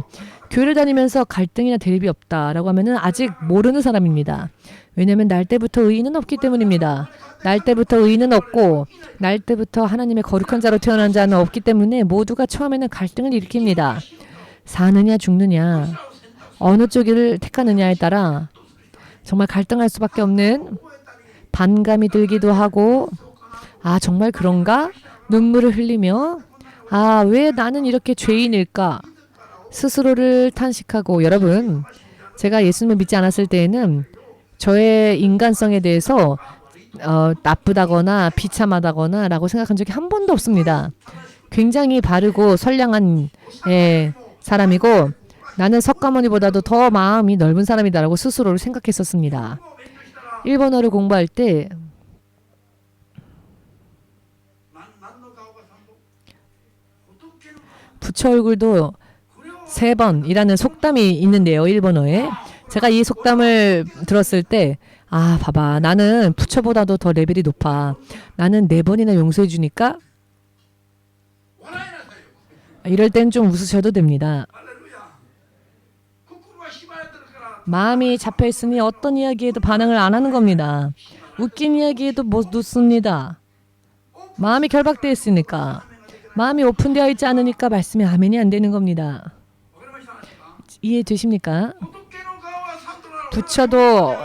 교회를 다니면서 갈등이나 대립이 없다라고 하면은 아직 모르는 사람입니다. 왜냐하면 날 때부터 의인은 없기 때문입니다. 날 때부터 의인은 없고 날 때부터 하나님의 거룩한 자로 태어난 자는 없기 때문에 모두가 처음에는 갈등을 일으킵니다. 사느냐 죽느냐 어느 쪽을 택하느냐에 따라 정말 갈등할 수밖에 없는, 반감이 들기도 하고 아 정말 그런가? 눈물을 흘리며 아 왜 나는 이렇게 죄인일까? 스스로를 탄식하고, 여러분 제가 예수님을 믿지 않았을 때에는 저의 인간성에 대해서 나쁘다거나 비참하다거나 라고 생각한 적이 한 번도 없습니다. 굉장히 바르고 선량한 사람이고 나는 석가모니보다도 더 마음이 넓은 사람이다라고 스스로를 생각했었습니다. 일본어를 공부할 때 부처 얼굴도 3번이라는 속담이 있는데요. 일본어에. 제가 이 속담을 들었을 때 아, 봐봐. 나는 부처보다도 더 레벨이 높아. 나는 4번이나 용서해 주니까 이럴 땐 좀 웃으셔도 됩니다. 마음이 잡혀 있으니 어떤 이야기에도 반응을 안 하는 겁니다. 웃긴 이야기에도 못 웃습니다. 마음이 결박되어 있으니까. 마음이 오픈되어 있지 않으니까 말씀이 아멘이 안 되는 겁니다. 이해되십니까? 부처도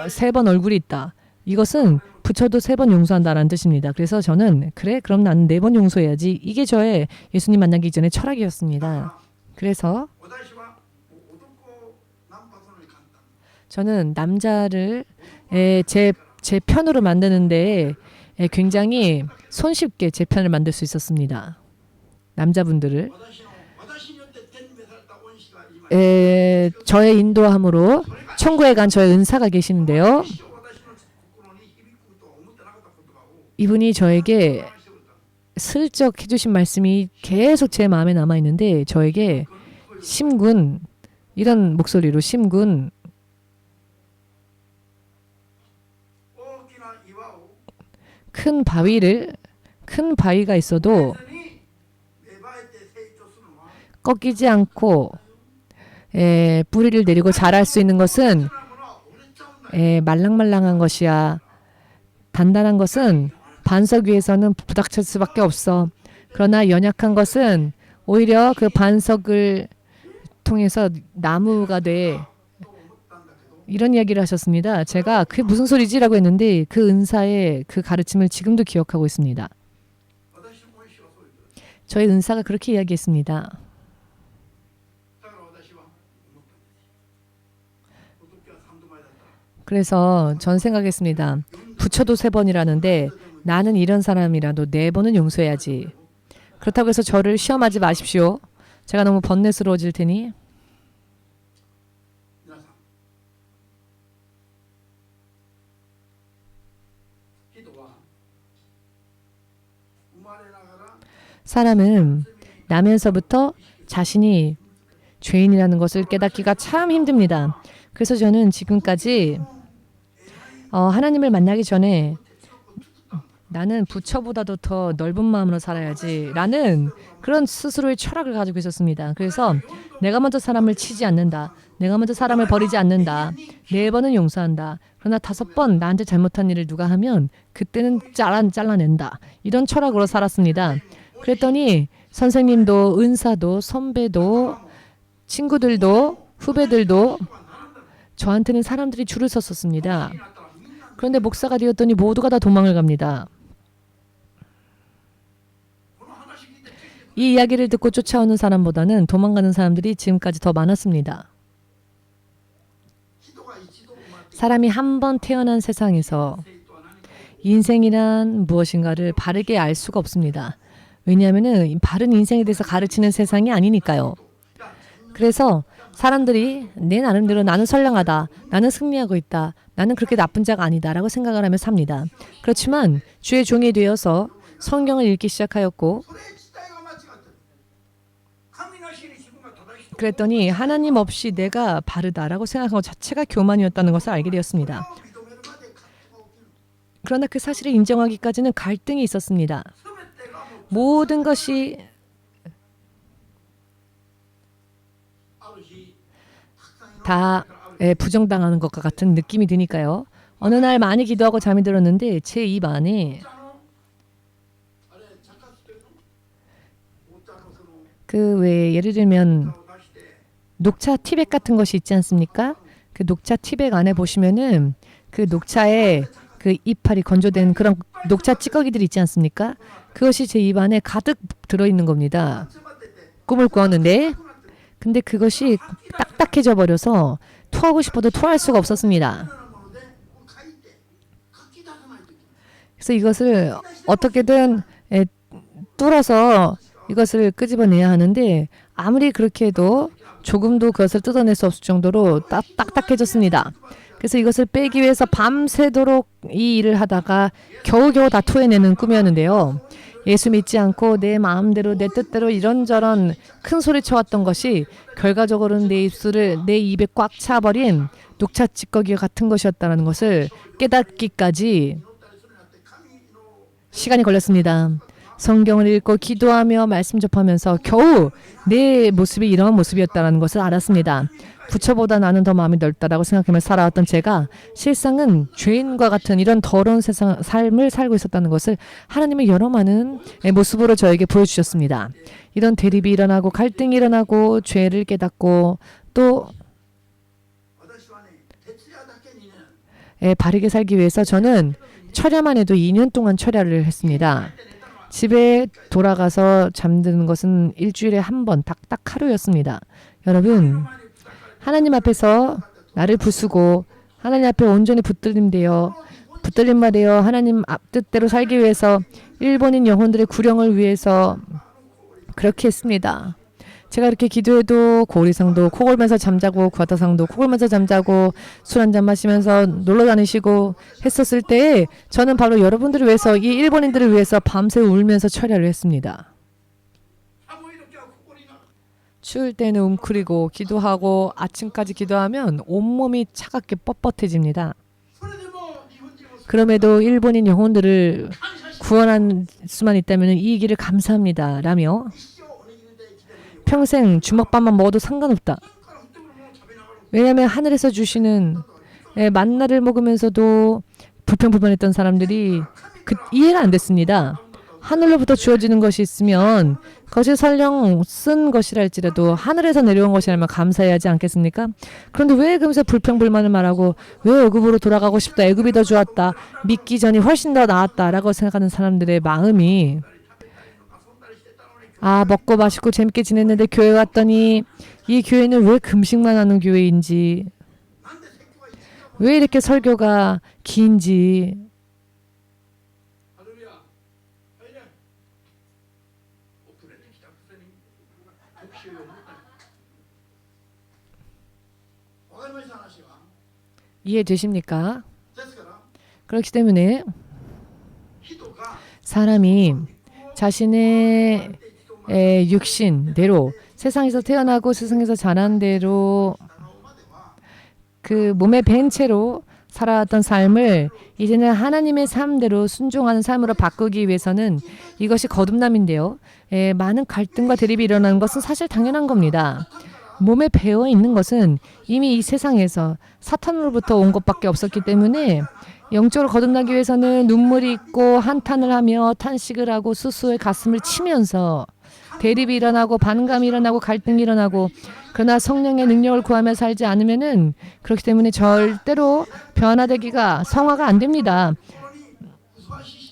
3번 얼굴이 있다. 이것은 부처도 3번 용서한다라는 뜻입니다. 그래서 저는 그래? 그럼 나는 4번 용서해야지. 이게 저의 예수님 만나기 전에 철학이었습니다. 그래서 저는 남자를 제 편으로 만드는데 굉장히 손쉽게 제 편을 만들 수 있었습니다. 남자분들을 저의 인도함으로 천국에 간 저의 은사가 계시는데요. 이분이 저에게 슬쩍 해주신 말씀이 계속 제 마음에 남아있는데 저에게 심군, 이런 목소리로 심군, 큰 바위가 있어도 꺾이지 않고 뿌리를 내리고 자랄 수 있는 것은 말랑말랑한 것이야. 단단한 것은 반석 위에서는 부닥칠 수밖에 없어. 그러나 연약한 것은 오히려 그 반석을 통해서 나무가 돼. 이런 이야기를 하셨습니다. 제가 그게 무슨 소리지라고 했는데 그 은사의 그 가르침을 지금도 기억하고 있습니다. 저의 은사가 그렇게 이야기했습니다. 그래서 전 생각했습니다. 부처도 3번이라는데 나는 이런 사람이라도 4번은 용서해야지. 그렇다고 해서 저를 시험하지 마십시오. 제가 너무 번뇌스러워질 테니. 사람은 나면서부터 자신이 죄인이라는 것을 깨닫기가 참 힘듭니다. 그래서 저는 지금까지 하나님을 만나기 전에 나는 부처보다도 더 넓은 마음으로 살아야지 라는 그런 스스로의 철학을 가지고 있었습니다. 그래서 내가 먼저 사람을 치지 않는다. 내가 먼저 사람을 버리지 않는다. 4번은 용서한다. 그러나 5번 나한테 잘못한 일을 누가 하면 그때는 잘라낸다. 이런 철학으로 살았습니다. 그랬더니 선생님도 은사도 선배도 친구들도 후배들도 저한테는 사람들이 줄을 섰었습니다. 그런데 목사가 되었더니 모두가 다 도망을 갑니다. 이 이야기를 듣고 쫓아오는 사람보다는 도망가는 사람들이 지금까지 더 많았습니다. 사람이 한 번 태어난 세상에서 인생이란 무엇인가를 바르게 알 수가 없습니다. 왜냐하면 바른 인생에 대해서 가르치는 세상이 아니니까요. 그래서 사람들이 내 나름대로 나는 선량하다. 나는 승리하고 있다. 나는 그렇게 나쁜 자가 아니다. 라고 생각을 하며 삽니다. 그렇지만 주의 종이 되어서 성경을 읽기 시작하였고 그랬더니 하나님 없이 내가 바르다라고 생각한 것 자체가 교만이었다는 것을 알게 되었습니다. 그러나 그 사실을 인정하기까지는 갈등이 있었습니다. 모든 것이 다 부정당하는 것과 같은 느낌이 드니까요. 어느 날 많이 기도하고 잠이 들었는데 제 입 안에 그 왜 예를 들면 녹차 티백 같은 것이 있지 않습니까? 그 녹차 티백 안에 보시면은 그 녹차에 그 이파리 건조된 그런 녹차 찌꺼기들이 있지 않습니까? 그것이 제 입 안에 가득 들어있는 겁니다. 꿈을 꾸었는데 근데 그것이 딱딱해져 버려서 토하고 싶어도 토할 수가 없었습니다. 그래서 이것을 어떻게든 뚫어서 이것을 끄집어내야 하는데 아무리 그렇게 해도 조금도 그것을 뜯어낼 수 없을 정도로 딱딱해졌습니다. 그래서 이것을 빼기 위해서 밤새도록 이 일을 하다가 겨우겨우 다 토해내는 꿈이었는데요. 예수 믿지 않고 내 마음대로 내 뜻대로 이런저런 큰 소리 쳐왔던 것이 결과적으로는 내 입에 꽉 차버린 녹차 찌꺼기 같은 것이었다는 것을 깨닫기까지 시간이 걸렸습니다. 성경을 읽고 기도하며 말씀 접하면서 겨우 내 모습이 이런 모습이었다는 것을 알았습니다. 부처보다 나는 더 마음이 넓다라고 생각하며 살아왔던 제가 실상은 죄인과 같은 이런 더러운 삶을 살고 있었다는 것을 하나님의 여러 많은 모습으로 저에게 보여주셨습니다. 이런 대립이 일어나고 갈등이 일어나고 죄를 깨닫고 또 바르게 살기 위해서 저는 철야만 해도 2년 동안 철야를 했습니다. 집에 돌아가서 잠드는 것은 일주일에 한 번, 딱 하루였습니다. 여러분, 하나님 앞에서 나를 부수고 하나님 앞에 온전히 붙들림되어 하나님 뜻대로 살기 위해서 일본인 영혼들의 구령을 위해서 그렇게 했습니다. 제가 이렇게 기도해도 고리상도 코 골면서 잠자고 과다상도 코 골면서 잠자고 술 한잔 마시면서 놀러 다니시고 했었을 때에 저는 바로 여러분들을 위해서 이 일본인들을 위해서 밤새 울면서 철야를 했습니다. 추울 때는 웅크리고 기도하고 아침까지 기도하면 온몸이 차갑게 뻣뻣해집니다. 그럼에도 일본인 영혼들을 구원할 수만 있다면 이 길을 감사합니다 라며 평생 주먹밥만 먹어도 상관없다. 왜냐하면 하늘에서 주시는 만나를 먹으면서도 불평불만했던 사람들이 이해가 안 됐습니다. 하늘로부터 주어지는 것이 있으면 그것이 설령 쓴 것이랄지라도 하늘에서 내려온 것이라면 감사해야 하지 않겠습니까? 그런데 왜 그러면서 불평불만을 말하고 왜 애굽으로 돌아가고 싶다. 애굽이 더 좋았다. 믿기 전이 훨씬 더 나았다라고 생각하는 사람들의 마음이 먹고 마시고 재밌게 지냈는데 교회 왔더니 이 교회는 왜 금식만 하는 교회인지 왜 이렇게 설교가 긴지 이해되십니까? 그렇기 때문에 사람이 자신의 육신대로 세상에서 태어나고 세상에서 자란 대로 그 몸에 밴 채로 살아왔던 삶을 이제는 하나님의 삶대로 순종하는 삶으로 바꾸기 위해서는 이것이 거듭남인데요. 많은 갈등과 대립이 일어나는 것은 사실 당연한 겁니다. 몸에 배어 있는 것은 이미 이 세상에서 사탄으로부터 온 것밖에 없었기 때문에 영적으로 거듭나기 위해서는 눈물이 있고 한탄을 하며 탄식을 하고 스스로의 가슴을 치면서 대립이 일어나고 반감이 일어나고 갈등이 일어나고 그러나 성령의 능력을 구하며 살지 않으면은 그렇기 때문에 절대로 변화되기가 성화가 안 됩니다.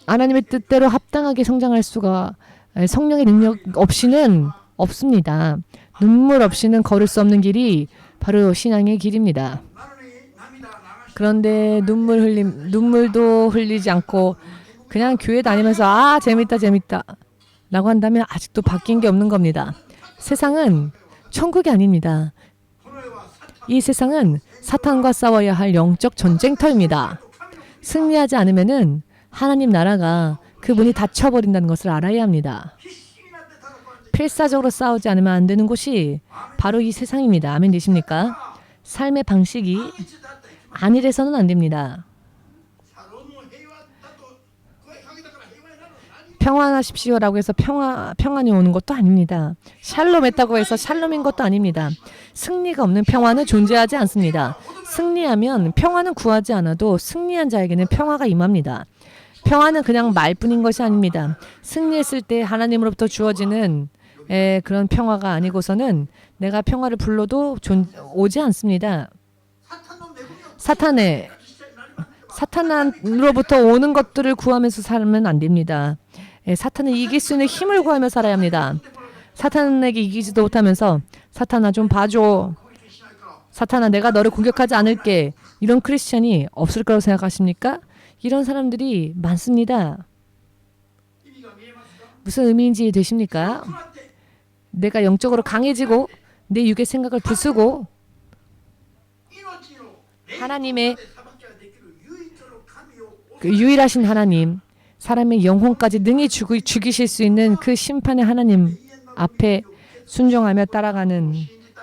하나님의 뜻대로 합당하게 성장할 수가 성령의 능력 없이는 없습니다. 눈물 없이는 걸을 수 없는 길이 바로 신앙의 길입니다. 그런데 눈물도 흘리지 않고 그냥 교회 다니면서 재밌다 라고 한다면 아직도 바뀐 게 없는 겁니다. 세상은 천국이 아닙니다. 이 세상은 사탄과 싸워야 할 영적 전쟁터입니다. 승리하지 않으면은 하나님 나라가 그 문이 닫혀버린다는 것을 알아야 합니다. 필사적으로 싸우지 않으면 안 되는 곳이 바로 이 세상입니다. 아멘 되십니까? 삶의 방식이 안일해서는 안 됩니다. 평안하십시오라고 해서 평안이 오는 것도 아닙니다. 샬롬했다고 해서 샬롬인 것도 아닙니다. 승리가 없는 평안은 존재하지 않습니다. 승리하면 평안은 구하지 않아도 승리한 자에게는 평화가 임합니다. 평안은 그냥 말뿐인 것이 아닙니다. 승리했을 때 하나님으로부터 주어지는 그런 평화가 아니고서는 내가 평화를 불러도 오지 않습니다. 사탄으로부터 오는 것들을 구하면서 살면 안 됩니다. 사탄을 이길 수 있는 힘을 구하며 살아야 합니다. 사탄에게 이기지도 못하면서 사탄아 좀 봐줘. 사탄아 내가 너를 공격하지 않을게. 이런 크리스천이 없을 거라고 생각하십니까? 이런 사람들이 많습니다. 무슨 의미인지 되십니까? 내가 영적으로 강해지고 내 육의 생각을 부수고 하나님의 그 유일하신 하나님, 사람의 영혼까지 능히 죽이실 수 있는 그 심판의 하나님 앞에 순종하며 따라가는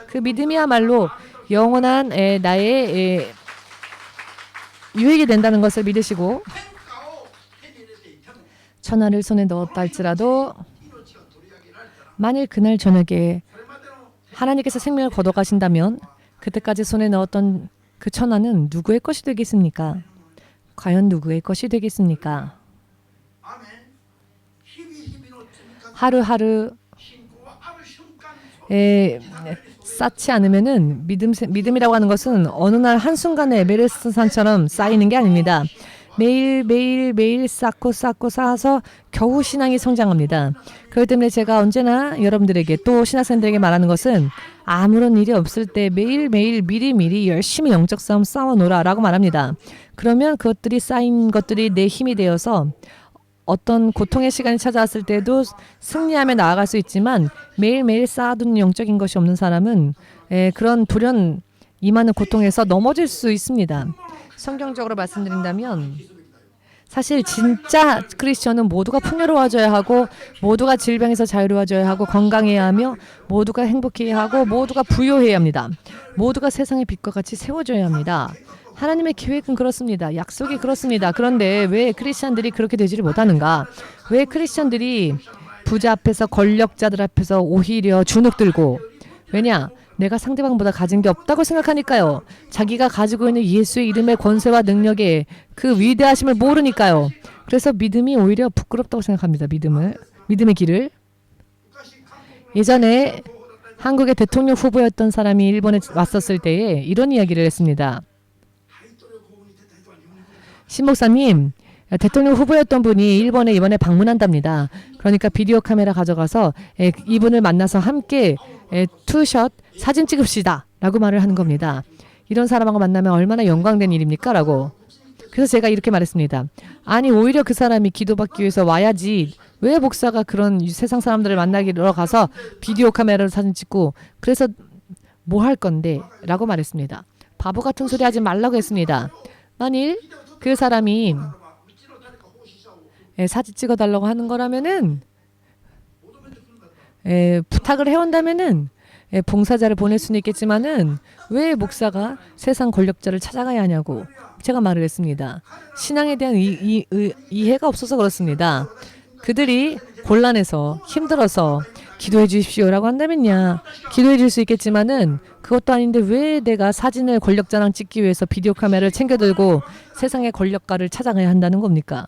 그 믿음이야말로 영원한 나의 유익이 된다는 것을 믿으시고, 천하를 손에 넣었다 할지라도 만일 그날 저녁에 하나님께서 생명을 걷어가신다면 그때까지 손에 넣었던 그 천하는 누구의 것이 되겠습니까? 과연 누구의 것이 되겠습니까? 하루하루 쌓지 않으면은 믿음이라고 하는 것은 어느 날 한순간에 에베레스트 산처럼 쌓이는 게 아닙니다. 매일 쌓고 쌓아서 겨우 신앙이 성장합니다. 그렇기 때문에 제가 언제나 여러분들에게 또 신학생들에게 말하는 것은 아무런 일이 없을 때 매일매일 미리미리 열심히 영적 싸움 싸워놓으라라고 말합니다. 그러면 그것들이 쌓인 것들이 내 힘이 되어서 어떤 고통의 시간이 찾아왔을 때도 승리하며 나아갈 수 있지만 매일매일 쌓아둔 영적인 것이 없는 사람은 그런 불현 임하는 고통에서 넘어질 수 있습니다. 성경적으로 말씀드린다면 사실 진짜 크리스천은 모두가 풍요로워져야 하고 모두가 질병에서 자유로워져야 하고 건강해야 하며 모두가 행복해야 하고 모두가 부유해야 합니다. 모두가 세상의 빛과 같이 세워져야 합니다. 하나님의 계획은 그렇습니다. 약속이 그렇습니다. 그런데 왜 크리스천들이 그렇게 되지를 못하는가? 왜 크리스천들이 부자 앞에서 권력자들 앞에서 오히려 주눅들고, 왜냐? 내가 상대방보다 가진 게 없다고 생각하니까요. 자기가 가지고 있는 예수의 이름의 권세와 능력의 그 위대하심을 모르니까요. 그래서 믿음이 오히려 부끄럽다고 생각합니다. 믿음의 길을. 예전에 한국의 대통령 후보였던 사람이 일본에 왔었을 때에 이런 이야기를 했습니다. 신 목사님, 대통령 후보였던 분이 일본에 이번에 방문한답니다. 그러니까 비디오 카메라 가져가서 이분을 만나서 함께 투샷 사진 찍읍시다 라고 말을 하는 겁니다. 이런 사람하고 만나면 얼마나 영광된 일입니까? 라고. 그래서 제가 이렇게 말했습니다. 아니 오히려 그 사람이 기도받기 위해서 와야지 왜 목사가 그런 세상 사람들을 만나기로 가서 비디오 카메라로 사진 찍고 그래서 뭐 할 건데? 라고 말했습니다. 바보 같은 소리 하지 말라고 했습니다. 만일 그 사람이 사진 찍어달라고 하는 거라면은 부탁을 해온다면은 봉사자를 보낼 수는 있겠지만은 왜 목사가 세상 권력자를 찾아가야 하냐고 제가 말을 했습니다. 신앙에 대한 이해가 없어서 그렇습니다. 그들이 곤란해서 힘들어서 기도해 주십시오라고 한다면야 기도해 줄 수 있겠지만은 그것도 아닌데 왜 내가 사진을 권력자랑 찍기 위해서 비디오 카메라를 챙겨들고 세상의 권력가를 찾아가야 한다는 겁니까?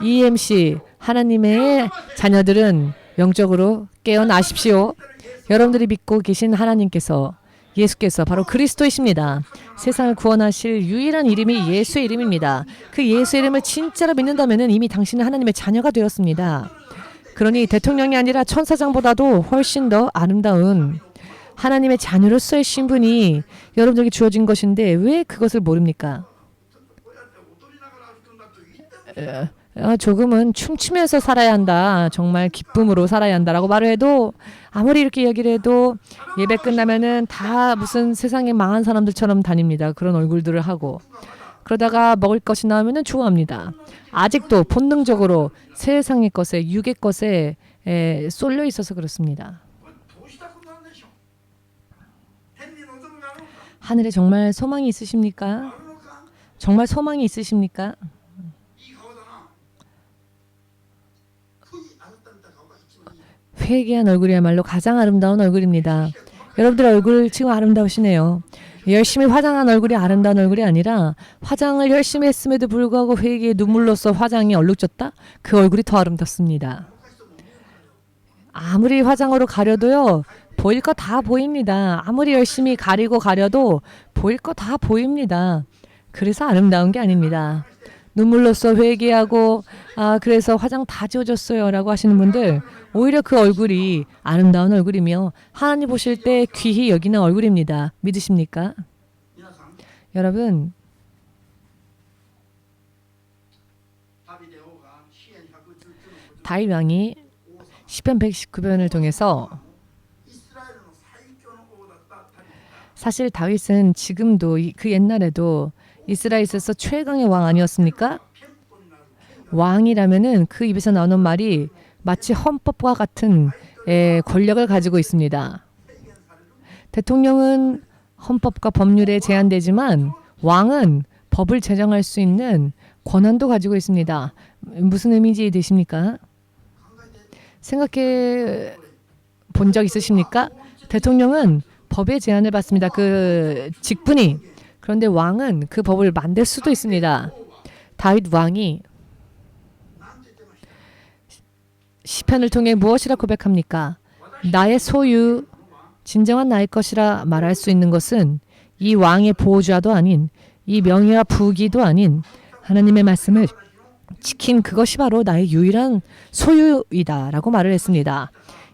EMC 하나님의 자녀들은 영적으로 깨어나십시오. 여러분들이 믿고 계신 하나님께서 예수께서 바로 그리스도이십니다. 세상을 구원하실 유일한 이름이 예수의 이름입니다. 그 예수의 이름을 진짜로 믿는다면 이미 당신은 하나님의 자녀가 되었습니다. 그러니 대통령이 아니라 천사장보다도 훨씬 더 아름다운 하나님의 자녀로서의 신분이 여러분들에게 주어진 것인데 왜 그것을 모릅니까? 조금은 춤추면서 살아야 한다. 정말 기쁨으로 살아야 한다라고 말을 해도 아무리 이렇게 얘기를 해도 예배 끝나면은 다 무슨 세상에 망한 사람들처럼 다닙니다. 그런 얼굴들을 하고 그러다가 먹을 것이 나오면은 좋아합니다. 아직도 본능적으로 세상의 것에 육의 것에 쏠려 있어서 그렇습니다. 하늘에 정말 소망이 있으십니까? 정말 소망이 있으십니까? 회개한 얼굴이야말로 가장 아름다운 얼굴입니다. 여러분들 얼굴 지금 아름다우시네요. 열심히 화장한 얼굴이 아름다운 얼굴이 아니라 화장을 열심히 했음에도 불구하고 회개의 눈물로써 화장이 얼룩졌다? 그 얼굴이 더 아름답습니다. 아무리 화장으로 가려도요. 보일 거 다 보입니다. 아무리 열심히 가려도 보일 거 다 보입니다. 그래서 아름다운 게 아닙니다. 눈물로써 회개하고 그래서 화장 다 지워졌어요 라고 하시는 분들 오히려 그 얼굴이 아름다운 얼굴이며 하나님 보실 때 귀히 여기는 얼굴입니다. 믿으십니까? 여러분 다윗 왕이 시편 119편을 통해서 사실 다윗은 지금도 그 옛날에도 이스라엘에서 최강의 왕 아니었습니까? 왕이라면은 그 입에서 나오는 말이 마치 헌법과 같은 권력을 가지고 있습니다. 대통령은 헌법과 법률에 제한되지만 왕은 법을 제정할 수 있는 권한도 가지고 있습니다. 무슨 의미인지 되십니까? 생각해 본 적 있으십니까? 대통령은 법의 제한을 받습니다. 그 직분이. 그런데 왕은 그 법을 만들 수도 있습니다. 다윗 왕이 시편을 통해 무엇이라 고백합니까? 나의 소유, 진정한 나의 것이라 말할 수 있는 것은 이 왕의 보호자도 아닌 이 명예와 부귀도 아닌 하나님의 말씀을 지킨 그것이 바로 나의 유일한 소유이다 라고 말을 했습니다.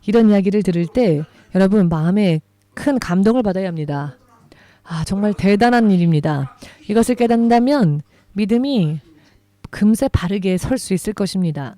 이런 이야기를 들을 때 여러분 마음에 큰 감동을 받아야 합니다. 정말 대단한 일입니다. 이것을 깨닫는다면 믿음이 금세 바르게 설 수 있을 것입니다.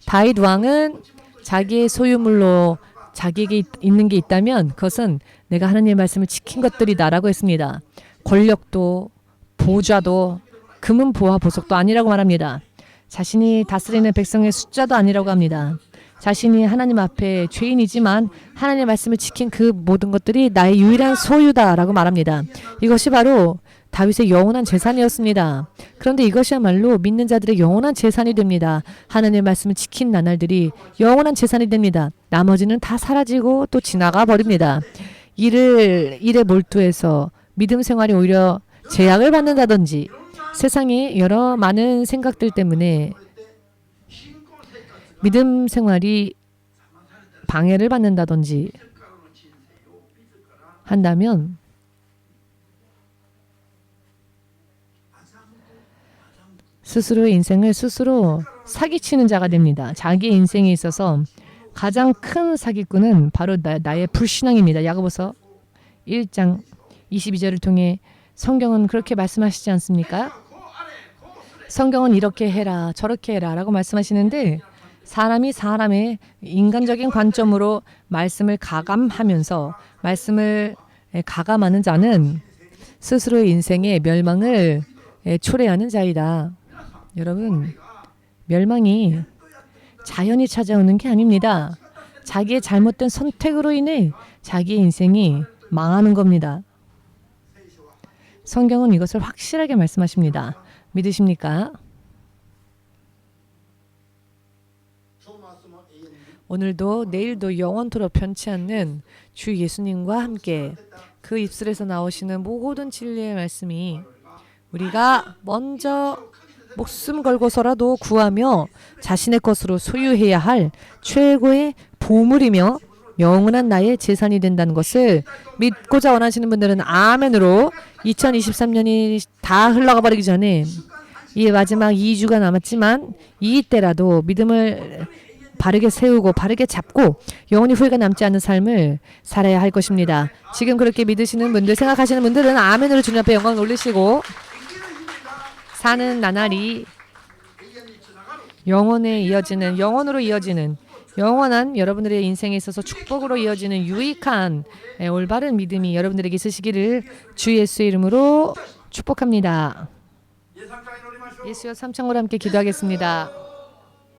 다윗 왕은 자기의 소유물로 자기에게 있는 게 있다면 그것은 내가 하나님의 말씀을 지킨 것들이다라고 했습니다. 권력도 보좌도 금은 보화 보석도 아니라고 말합니다. 자신이 다스리는 백성의 숫자도 아니라고 합니다. 자신이 하나님 앞에 죄인이지만 하나님의 말씀을 지킨 그 모든 것들이 나의 유일한 소유다라고 말합니다. 이것이 바로 다윗의 영원한 재산이었습니다. 그런데 이것이야말로 믿는 자들의 영원한 재산이 됩니다. 하나님의 말씀을 지킨 나날들이 영원한 재산이 됩니다. 나머지는 다 사라지고 또 지나가 버립니다. 일에 몰두해서 믿음 생활이 오히려 제약을 받는다든지 세상의 여러 많은 생각들 때문에 믿음 생활이 방해를 받는다든지 한다면 스스로의 인생을 스스로 사기치는 자가 됩니다. 자기의 인생에 있어서 가장 큰 사기꾼은 바로 나의 불신앙입니다. 야고보서 1장 22절을 통해 성경은 그렇게 말씀하시지 않습니까? 성경은 이렇게 해라 저렇게 해라 라고 말씀하시는데 사람이 사람의 인간적인 관점으로 말씀을 가감하면서 말씀을 가감하는 자는 스스로의 인생의 멸망을 초래하는 자이다. 여러분, 멸망이 자연히 찾아오는 게 아닙니다. 자기의 잘못된 선택으로 인해 자기의 인생이 망하는 겁니다. 성경은 이것을 확실하게 말씀하십니다. 믿으십니까? 오늘도 내일도 영원토록 변치 않는 주 예수님과 함께 그 입술에서 나오시는 모든 진리의 말씀이 우리가 먼저 목숨 걸고서라도 구하며 자신의 것으로 소유해야 할 최고의 보물이며 영원한 나의 재산이 된다는 것을 믿고자 원하시는 분들은 아멘으로 2023년이 다 흘러가 버리기 전에 이 마지막 2주가 남았지만 이때라도 믿음을 바르게 세우고 바르게 잡고 영원히 후회가 남지 않는 삶을 살아야 할 것입니다. 지금 그렇게 믿으시는 분들 생각하시는 분들은 아멘으로 주님 앞에 영광 올리시고 사는 나날이 영원으로 이어지는 영원한 여러분들의 인생에 있어서 축복으로 이어지는 유익한 올바른 믿음이 여러분들에게 있으시기를 주 예수의 이름으로 축복합니다. 예수여 삼창으로 함께 기도하겠습니다.